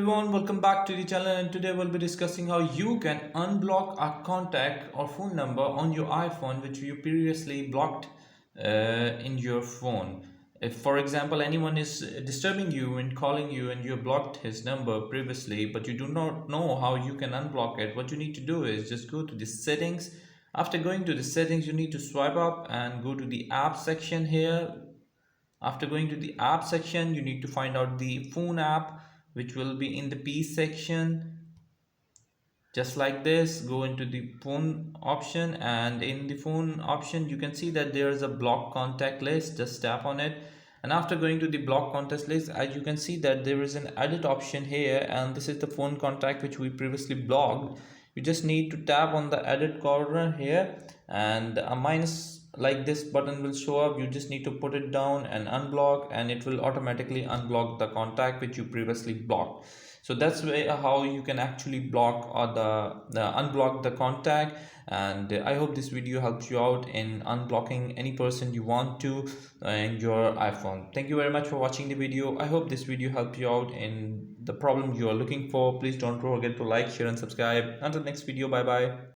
everyone, welcome back to the channel, and today we'll be discussing how you can unblock a contact or phone number on your iPhone which you previously blocked in your phone. If, for example, anyone is disturbing you and calling you and you have blocked his number previously, but you do not know how you can unblock it, what you need to do is just go to the settings. After going to the settings, you need to swipe up and go to the app section here. After going to the app section, you need to find out the phone app, which will be in the P section. Just like this, go into the phone option, and in the phone option you can see that there is a block contact list. Just tap on it, and after going to the block contact list, as you can see that there is an edit option here, and this is the phone contact which we previously blocked. You just need to tap on the edit corner here, and a minus like this button will show up. You just need to put it down and unblock, and it will automatically unblock the contact which you previously blocked. So that's way how you can actually block or the unblock the contact. And I hope this video helps you out in unblocking any person you want to in your iPhone. Thank you very much for watching the video. I hope this video helped you out in the problem you are looking for. Please don't forget to like, share and subscribe. Until next video, bye bye.